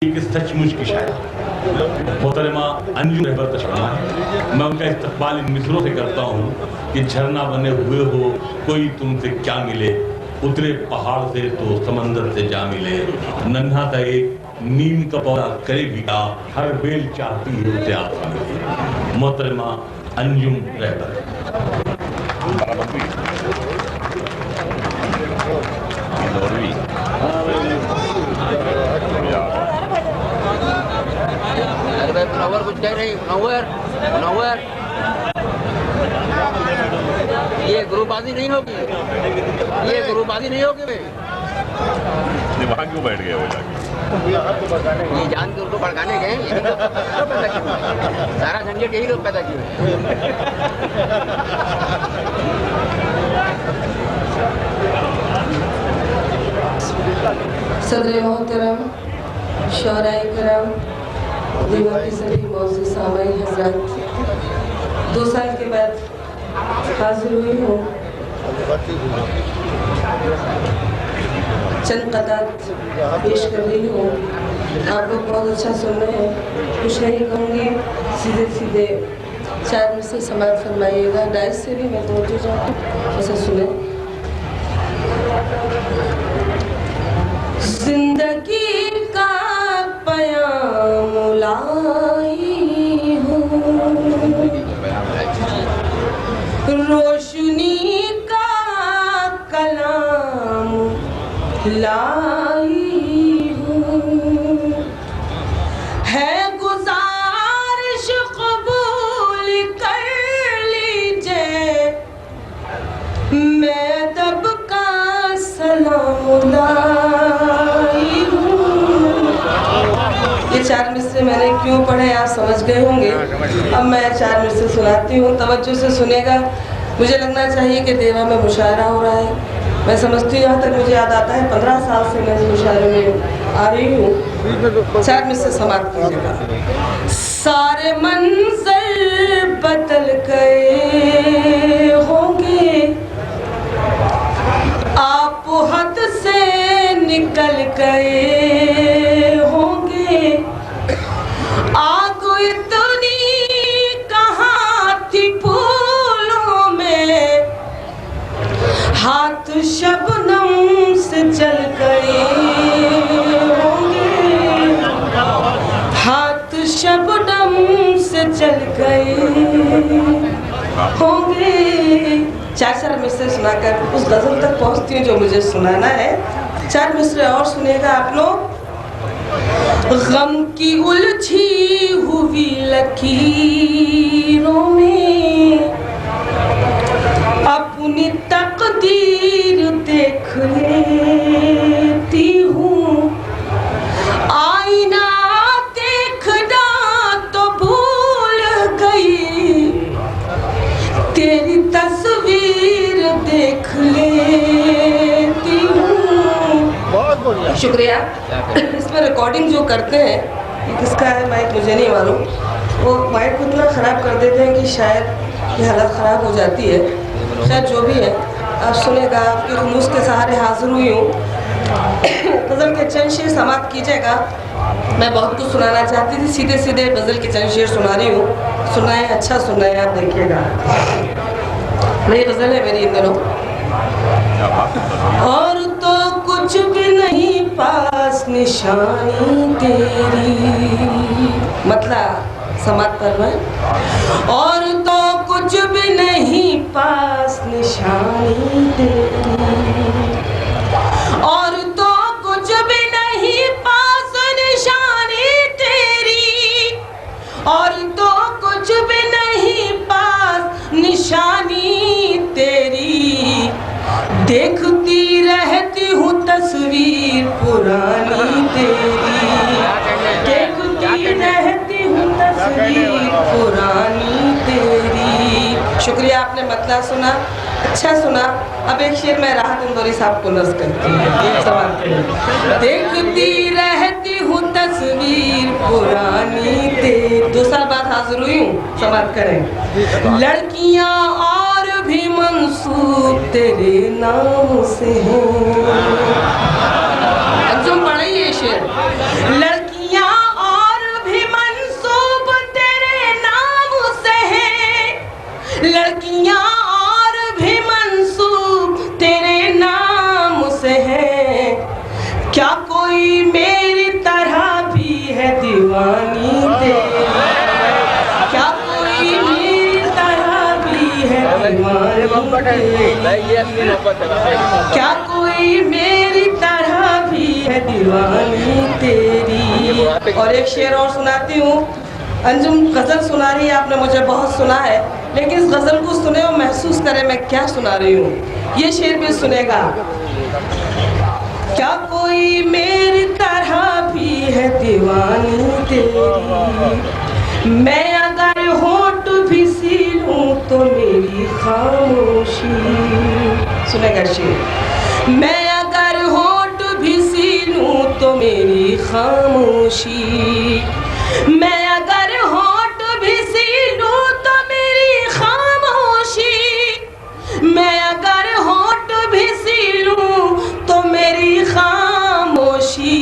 एक सचमुच की शायर मोहतरमा अंजुम रहबर तशरीफ है। मैं उनका इस्तकबाल इन मिसरों से करता हूँ कि झरना बने हुए हो कोई तुमसे क्या मिले, उतरे पहाड़ से तो समंदर से जा मिले, नन्हा था एक नीम का पौधा करे बिका, हर बेल चाहती है उसे आसमान मिले। मोहतरमा अंजुम रहबर। मुनव्वर कुछ कह रही मुनव्वर मुनव्वर ये ग्रुपबाजी नहीं होगी, ये ग्रुपबाजी नहीं होगी भाई। वहाँ क्यों बैठ गए वो जाके? ये जान के उनको भड़काने गए, यही तो पैदा किए, सारा झंझट यही लोग पैदा किए। सदर मोहतरम, शौराए करम, दीवा की सभी मौजूद सामाई हजरात, 2 साल के बाद हाजिर हुई हूँ। चंद कतात पेश कर रही हूँ। आप लोग बहुत अच्छा सुन रहे हैं, कुछ नहीं कहूँगी, सीधे सीधे 4 में से समाप्त फरमाइएगा। डाइस से भी मैं तोड़ती जाऊँ, उसे सुने। जिंदगी का पयाम लाई हूँ, रोशनी का कलाम लाई हूँ, है गुजारिश कबूल कर लीजिए, मैं तब का सलाम लाई हूँ। ये 4 मिसरे मैंने क्यों पढ़े आप समझ गए होंगे। अब मैं 4 मिसरे सुनाती हूँ, तवज्जो से सुनेगा। मुझे लगना चाहिए कि देवा में मुशायरा हो रहा है। मैं समझती हूँ, यहाँ तक मुझे याद आता है 15 साल से मैं इस मुशायरे में आ रही हूँ। 4 मिसरे समाप्त कीजिएगा। सारे मंजर बदल गए होंगे, आप हद से निकल गए होंगे, आग इतनी कहाँ थी फूलों में, हाथ शबनम से जल गए होंगे, हाथ शबनम से जल गए होंगे। 4 मिसरे सुनाकर उस गजल तक पहुंचती हूँ जो मुझे सुनाना है। 4 मिसरे और सुनेगा आप लोग। गम की उलझी हुई लकीरों में अपनी तकदीर देख लेती हूँ, आईना देखना तो भूल गई, तेरी तस्वीर देख लेती हूँ। बहुत बढ़िया, शुक्रिया। इसमें रिकॉर्डिंग जो करते हैं, ये किसका है माइक मुझे नहीं मालूम, वो माइक को इतना ख़राब कर देते हैं कि शायद ये हालत ख़राब हो जाती है। शायद जो भी है आप सुनेगा, आपके खुलूस के सहारे हाजिर हुई हूँ। गज़ल के चंद शेर समाप्त कीजिएगा। मैं बहुत कुछ सुनाना चाहती थी, सीधे सीधे गज़ल के चंद शेर सुना रही हूँ। सुनाए, अच्छा सुनाए, आप देखिएगा। नई गज़ल है मेरी इन दिनों। और तो कुछ भी नहीं पास निशानी तेरी, मतलब समाप्त पर मैं। और तो कुछ भी नहीं पास निशानी तेरी, और तो कुछ भी नहीं पास निशानी तेरी, और तो कुछ भी नहीं पास निशानी तेरी, देखती रहती हूँ तस्वीर पुरानी तेरी, देखती रहती हूँ तस्वीर पुरानी तेरी। शुक्रिया, आपने मतलब सुना, अच्छा सुना। अब एक शेर मैं राहत इंदौरी साहब को नज़्म करती हूँ। देखती रहती हूँ तस्वीर पुरानी तेरी। 2 साल बाद हाजिर हुई हूँ, समाप्त करें। लड़कियाँ और भी मंसूब तेरे नाम से हैं। अंजुम पढ़ी ये शेर। लड़कियाँ ये असली मोहब्बत है। क्या कोई मेरी तरह भी है दीवानी तेरी। और एक शेर और सुनाती हूँ। अंजुम गज़ल सुना रही है, आपने मुझे बहुत सुना है, लेकिन इस गज़ल को सुने और महसूस करें मैं क्या सुना रही हूँ। ये शेर भी सुनेगा। क्या कोई मेरी तरह भी है दीवानी तेरी, मैं अगर होठ भी सी लूं तो मेरी खामोशी। सुनेगा शेर। मैं अगर होठ भी सी लूं तो मेरी खामोशी, मैं अगर होठ भी सी लूं तो मेरी खामोशी, मैं अगर होठ भी सी लूं तो मेरी खामोशी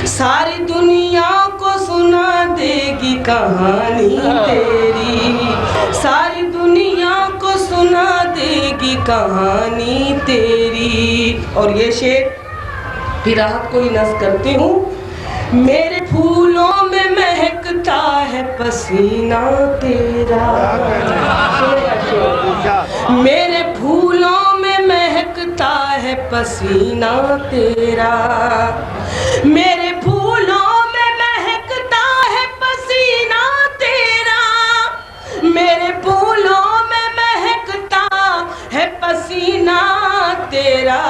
सारी दुनिया को सुना देगी कहानी तेरी, सारी दुनिया को सुना देगी कहानी तेरी। और ये शेर फिर राहत को ही नज़्म करती हूँ। मेरे फूलों में महकता है पसीना तेरा, मेरे फूलों में महकता है पसीना तेरा, मेरे फूलों में महकता है पसीना तेरा, मेरे फूलों में महकता है पसीना तेरा,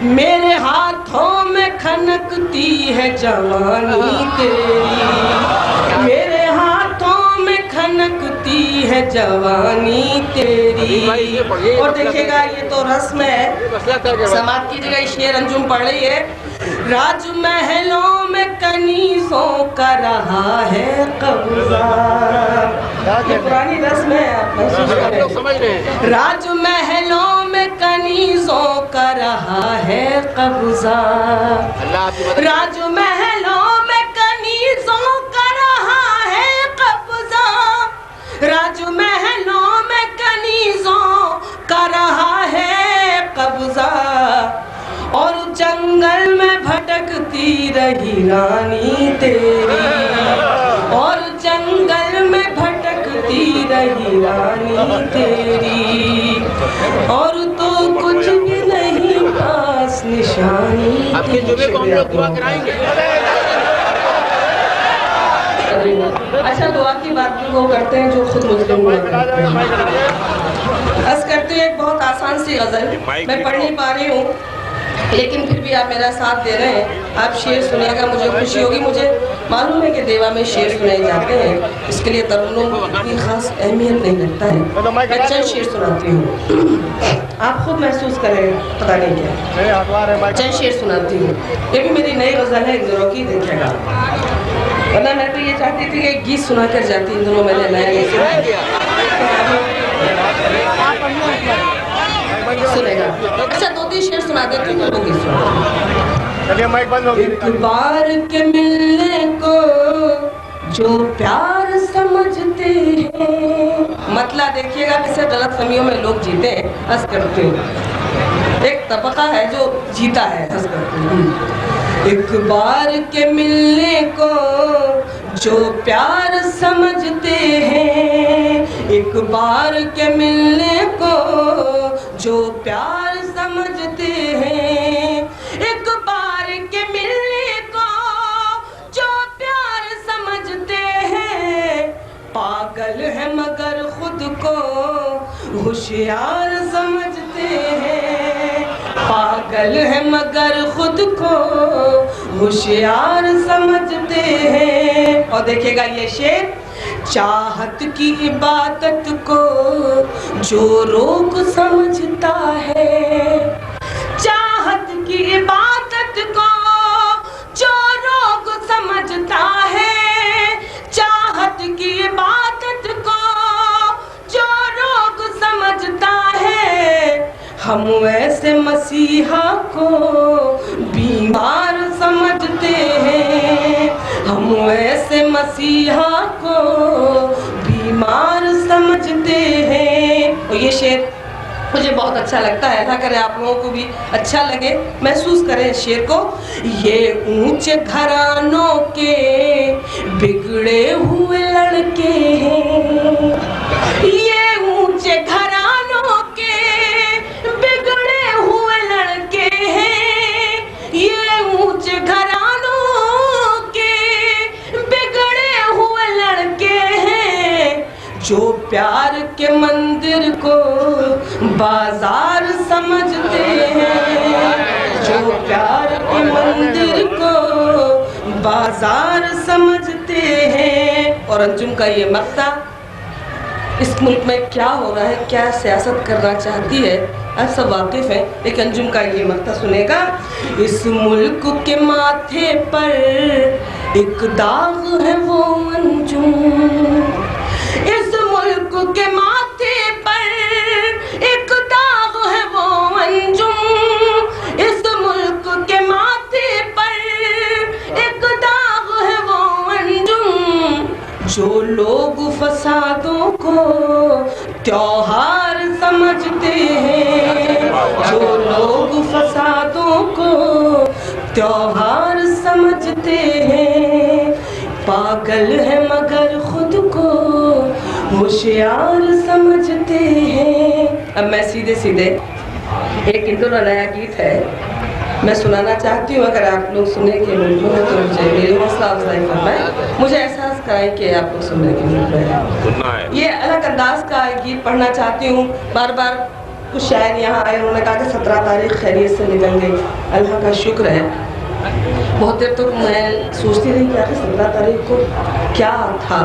मेरे हाथों में खनकती है जवानी तेरी, मेरे हाथों में खनकती है जवानी तेरी। और देखिएगा ये तो रस्म है, समाप्त कीजिएगा। ये शेर अंजुम पढ़ रही है। राजमहलों में कनीज़ों का रहा है कब्जा, ये पुरानी रस्म है, आप महसूस करें। समझ रहे हैं। राजमहलों में कनीज़ों का रहा है कब्जा, राजमहलों में कनीज़ों का रहा है कब्जा, राजमहलों में कनीज़ों का रहा है कब्जा, और जंगल में भटकती रही रानी तेरी, और जंगल में भटकती रही रानी तेरी, और तो कुछ भी नहीं पास निशानी। आपके जुबे को हम लोग दुआ कराएंगे। अच्छा, दुआ की बात भी वो करते हैं जो खुद मुस्लिम हुआ करते हैं। अर्ज़ करते हैं एक बहुत आसान सी गज़ल, मैं पढ़ नहीं पा रही हूँ, लेकिन फिर भी आप मेरा साथ दे रहे हैं। आप शेर सुनिएगा, मुझे खुशी होगी। मुझे मालूम है कि देवा में शेर सुनाए जाते हैं, इसके लिए तरुणों की खास अहमियत नहीं रखता है। मैं चंद शेर सुनाती हूँ, आप खुद महसूस करें, पता नहीं क्या। चंद शेर सुनाती हूँ, ये भी मेरी नई गज़ल है, ज़रूर की देखिएगा। वरना मैं तो ये चाहती थी कि एक गीत सुना कर जाती, इन दिनों मैंने नया गीत सुनेगा। अच्छा, 2-3 शेर सुना देती हूँ, तो गीत सुना। एक बार के मिलने को जो प्यार समझते हैं, मतलब देखिएगा किसे गलतफहमियों में लोग जीते हैं, हंस करते हैं। एक तबका है जो जीता है हंस करते हैं। एक बार के मिलने को जो प्यार समझते हैं, एक बार के मिलने को जो प्यार समझते हैं, एक बार के मिलने को जो प्यार समझते हैं, पागल है मगर खुद को होशियार समझते हैं, पागल है मगर खुद को होशियार समझते हैं। और देखिएगा ये शेर, चाहत की इबादत को जो रोग समझता है, चाहत की इबादत को जो रोग समझता है, चाहत की इबादत को जो रोग समझता है, हम वैसे मसीहा को बीमार समझते हैं, हम वैसे मसीहा को बीमार समझते हैं। और ये शेर मुझे बहुत अच्छा लगता है, अल्लाह करे आप लोगों को भी अच्छा लगे, महसूस करें इस शेर को। ये ऊंचे घरानों के बिगड़े हुए लड़के हैं, ये ऊंचे घरानों जो प्यार के मंदिर को बाजार समझते हैं, जो प्यार के मंदिर को बाजार समझते हैं। और अंजुम का ये मक्ता इस मुल्क में क्या हो रहा है, क्या सियासत करना चाहती है, आप सब वाकिफ हैं। एक अंजुम का ये मक्ता सुनेगा। इस मुल्क के माथे पर एक दाग है वो अंजुम, इस मुल्क के माथे पर एक दाग है वो अंजुम, इस मुल्क के माथे पर एक दाग है वो अंजुम। जो लोग फसादों को त्योहार समझते हैं, जो लोग फसादों को त्योहार समझते हैं, पागल है मगर खुद को होशियार समझते हैं। अब मैं सीधे सीधे एक इंदौर नया गीत है, मैं सुनाना चाहती हूँ। अगर आप लोग सुनने के मूड में हो तो मुझे मेरी हौसला अफजाई फरमाएं, मुझे एहसास कराएं कि आप लोग सुनने के मूड में हैं। ये अलग अंदाज का गीत पढ़ना चाहती हूँ। बार बार कुछ शायर यहाँ आए, उन्होंने कहा कि 17 तारीख खैरियत से निकल गई, अल्लाह का शुक्र है। बहुत देर तक मैं सोचती रही कि 17 तारीख को क्या था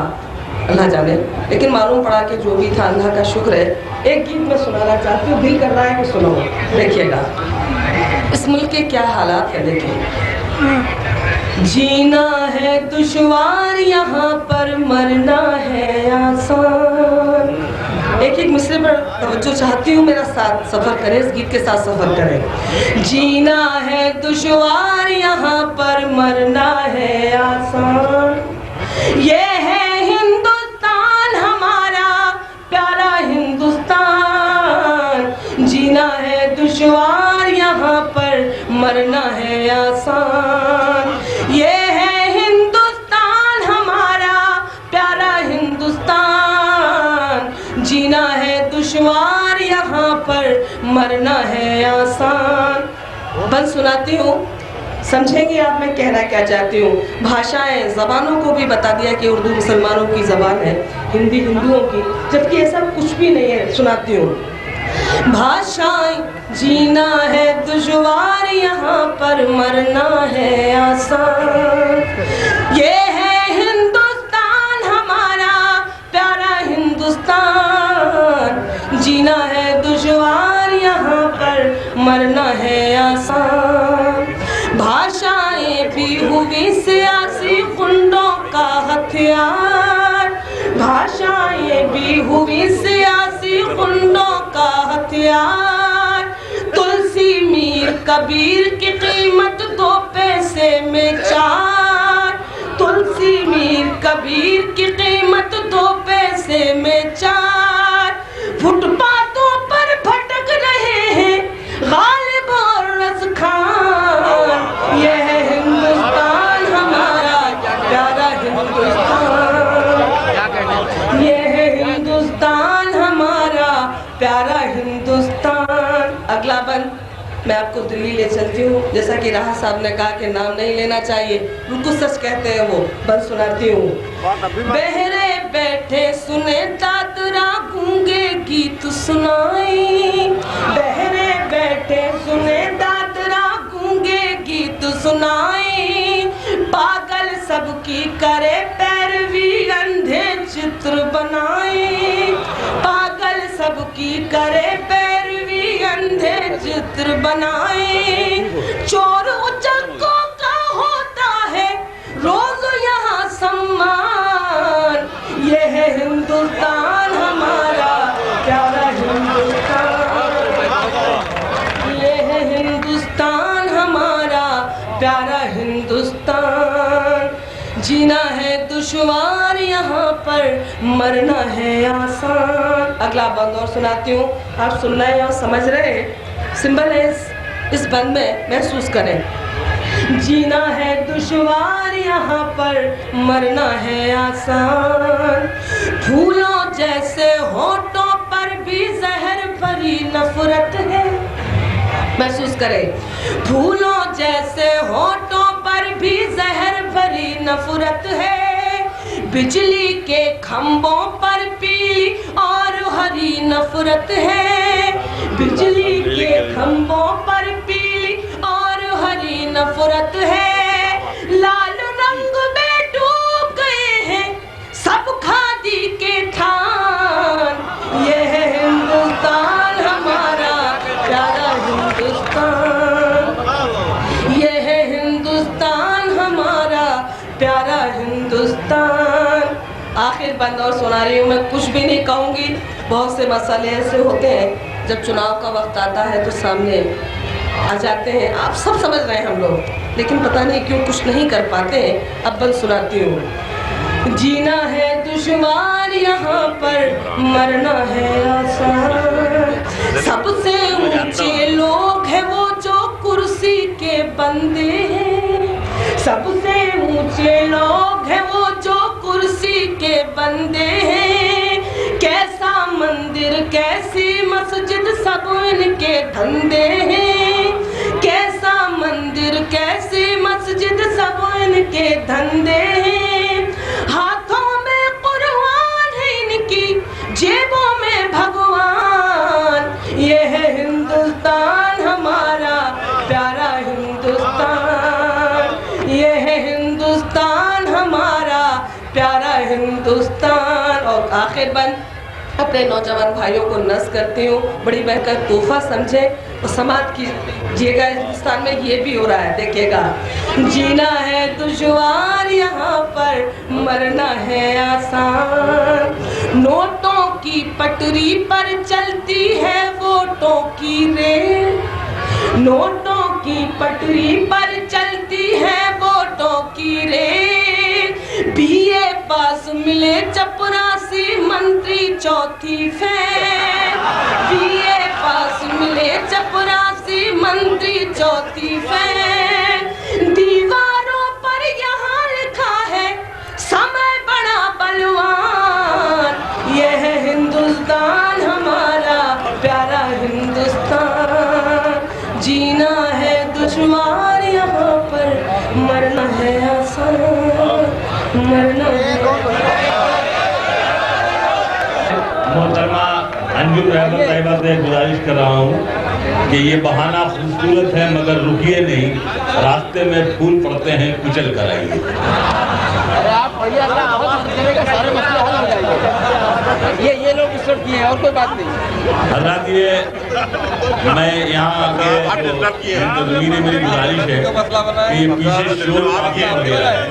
अल्लाह जाने, लेकिन मालूम पड़ा कि जो भी था अल्लाह का शुक्र है। एक गीत मैं सुनाना चाहती हूँ, दिल कर रहा है कि सुनो, देखिएगा इस मुल्क के क्या हालात है। देखिए, जीना है दुश्वार यहाँ पर मरना है आसान। एक एक मिसरे पर तवज्जो चाहती हूँ, मेरा साथ सफ़र करें, इस गीत के साथ सफ़र करें। जीना है दुश्वार यहाँ पर मरना है आसान, ये है हिंदुस्तान हमारा प्यारा हिंदुस्तान। जीना है दुश्वार यहाँ पर मरना है आसान, ये है हिंदुस्तान हमारा प्यारा हिंदुस्तान। जीना है दुश्वार यहाँ पर मरना है आसान। बस सुनाती हूँ, समझेंगे आप मैं कहना क्या चाहती हूँ। भाषाएं, ज़बानों को भी बता दिया कि उर्दू मुसलमानों की ज़बान है, हिंदी हिंदुओं की, जबकि ऐसा कुछ भी नहीं है। सुनाती हूँ। भाषाएं, जीना है दुश्वार यहाँ पर मरना है आसान, ये है हिंदुस्तान हमारा प्यारा हिंदुस्तान। जीना है दुश्वार यहाँ पर मरना है आसान। भाषाएं भी हुई सियासी गुंडों का हथियार, भाषाएं भी हुई सियासी गुंडों का हथियार। तुलसी मीर कबीर की कीमत 2 पैसे में 4, तुलसी मीर कबीर की कीमत 2 पैसे में 4। फुटपाथों पर भटक रहे हैं गालिब और रज़ खान, ये है हिंदुस्तान हमारा प्यारा हिंदुस्तान, ये है हिंदुस्तान हमारा प्यारा हिंदुस्तान। अगला बंद मैं आपको दिल्ली ले चलती हूँ। जैसा कि राहत साहब ने कहा कि नाम नहीं लेना चाहिए, बिल्कुल सच कहते हैं वो। बंद सुनाती हूँ। बहरे बैठे सुने दादरा गूंगे गीत सुनाई, बहरे बैठे सुने दादरा गूंगे गीत सुनाई। पागल सबकी करे पैरवी अंधे चित्र बनाई, पागल सबकी करे पैरवी अंधे चित्र बनाए। चोर उचक्कों का होता है रोज यहाँ सम्मान, ये है हिंदुस्तान हमारा प्यारा हिंदुस्तान, ये है हिंदुस्तान हमारा प्यारा हिंदुस्तान। जीना है दुश्वार यहाँ पर मरना है आसान। अगला बंद और सुनाती हूँ, आप सुन रहे हैं और समझ रहे हैं। सिंबल है इस बंद में, महसूस करें। जीना है दुश्वार यहाँ पर मरना है आसान। फूलों जैसे होठों पर भी जहर भरी नफरत है, महसूस करें। फूलों जैसे होठों पर भी जहर भरी नफरत है। बिजली के खंभों पर पीली हरी नफरत है, बिजली के खंभों पर पीली और हरी नफरत है। लाल रंग में डूब गए हैं सब खादी के थान। ये है हिंदुस्तान हमारा प्यारा हिंदुस्तान, ये है हिंदुस्तान हमारा प्यारा हिंदुस्तान। आखिर बंद और सुना रही हूँ, मैं कुछ भी नहीं कहूँगी। बहुत से मसले ऐसे होते हैं जब चुनाव का वक्त आता है तो सामने आ जाते हैं, आप सब समझ रहे हैं हम लोग, लेकिन पता नहीं क्यों कुछ नहीं कर पाते हैं। अब बंद सुनाती हूँ। जीना है दुश्वार यहाँ पर, मरना है आसान। सबसे ऊंचे लोग हैं वो जो कुर्सी के बंदे हैं, सबसे ऊंचे लोग हैं वो जो कुर्सी के बंदे हैं। कैसा मंदिर कैसी मस्जिद सब इनके धंधे हैं, कैसा मंदिर कैसी मस्जिद सब इनके धंधे हैं। हाथों में कुरान है इनकी, जेबों में भगवान। ये है हिंदुस्तान हमारा प्यारा हिंदुस्तान, ये है हिंदुस्तान हमारा प्यारा हिंदुस्तान। और आखिर बंद अपने नौजवान भाइयों को नज़ करती हूँ, बड़ी बहकर तोहफा समझे और समाज कीजिएगा। हिंदुस्तान में ये भी हो रहा है, देखिएगा। जीना है दुश्वार यहाँ पर, मरना है आसान। नोटों की पटरी पर चलती है वोटों की रेल, नोटों की पटरी पर चलती है वोटों की रेल। बीए पास मिले चपरासी मंत्री चौथी फेल, बीए पास मिले चपरासी मंत्री चौथी फेल। दीवारों पर यहाँ लिखा है समय बड़ा बलवान। यह है हिंदुस्तान हमारा प्यारा हिंदुस्तान। जीना है दुश्वार यहाँ पर, मरना है आसान, मरना है। मोहतरमा अंजुम रहमत साहिबा से गुजारिश कर रहा हूँ कि ये बहाना खूबसूरत है मगर रुकिए नहीं, रास्ते में फूल पड़ते हैं कुचल कर आइए। अरे आप पढ़िए, अगर आवाज करेगा सारे मसले हल हो जाएंगे। ये लोग डिस्टर्ब किए हैं और कोई बात नहीं। हजरात, ये मैं यहाँ आके ने मेरी गुजारिश है कि ये पीछे शोर वाक़या हो गया है,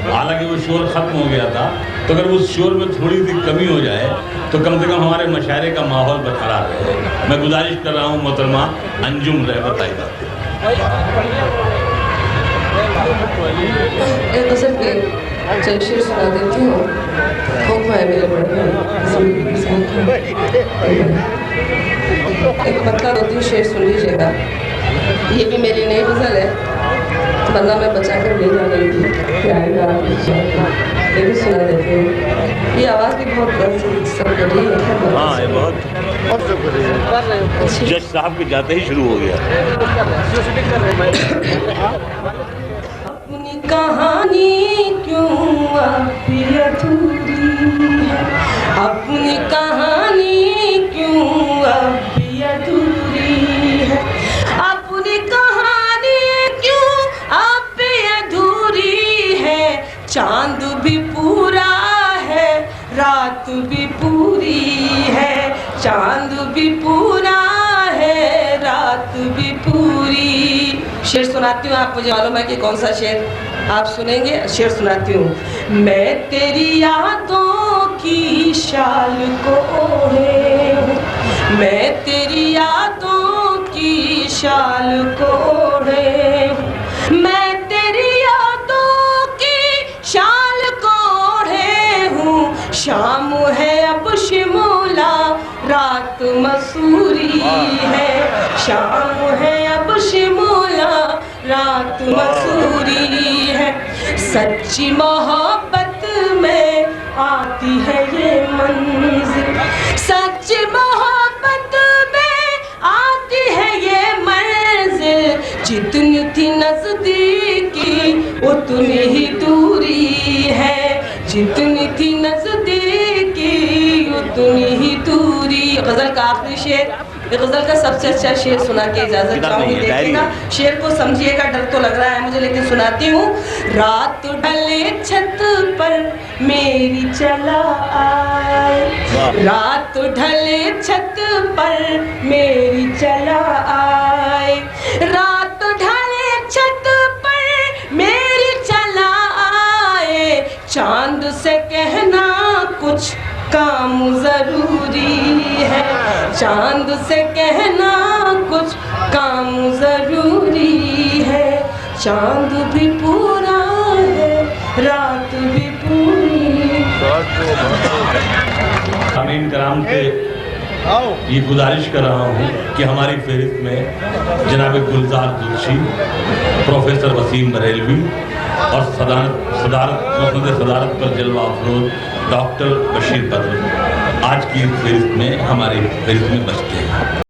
हालांकि वो शोर ख़त्म हो गया था, तो अगर उस शोर में थोड़ी सी कमी हो जाए तो कम से कम हमारे मशारे का माहौल बरकरार रहे। मैं गुजारिश कर रहा हूँ मोहतरमा अंजुम रहमत साहिबा। एक गज़ल के चंद शेर सुना देती हूँ, हुक्म है मेरे बड़े। एक मतलब 2-3 शेर सुन लीजिएगा। ये भी मेरी नई गज़ल है, वरना मैं बचा कर ले जा रही थी, आएगा ये भी सुना देती हूँ। ये आवाज़ भी बहुत सब रही है। हाँ, ये बहुत जज साहब के जाते ही शुरू हो गया। अपनी कहानी क्यों अभी अधूरी है, अपनी कहानी क्यों अभी अधूरी है, अपनी कहानी क्यों अभी अधूरी है। चांद भी पूरा है, रात भी पूरी है, चांद भी पूरा है, रात भी पूरी। शेर सुनाती हूँ, आप मुझे मालूम है कि कौन सा शेर आप सुनेंगे। शेर सुनाती हूँ। मैं तेरी यादों की शाल को ओढ़े हूँ, मैं तेरी यादों की शाल को ओढ़े हूँ, मैं तेरी यादों की शाल को ओढ़े हूँ। शाम है अब शिमला, रात मसूरी है, शाम है अब शिमला, रात मसूरी है। सच्ची मोहब्बत में आती है ये मंजिल, सच्ची मोहब्बत में आती है ये मंजिल। जितनी थी नजदीकी उतनी ही दूरी है, जितनी थी नजदीकी उतनी ही दूरी गजल का आखिरी शेर, ये गजल का सबसे अच्छा शेर सुना के इजाजत चाहूंगी। देखिएगा, शेर को समझिएगा, डर तो लग रहा है मुझे लेकिन सुनाती हूँ। रात ढले छत पर मेरी चला आए, रात ढले छत पर मेरी चला आए, रात ढले छत पर मेरी चला आए, चांद से कहना कुछ काम जरूरी है, चांद से कहना कुछ काम जरूरी है, चांद भी पूरा है रात भी पूरी। सामीन कराम से ये गुजारिश कर रहा हूँ कि हमारी फहरिस्त में जनाब गुलजार जोशी, प्रोफेसर वसीम बरेलवी और सदारत पर जलवा अफरोज डॉक्टर बशीर बद्र आज की फहरिस्त में हमारी फहरिस्त में बचते हैं।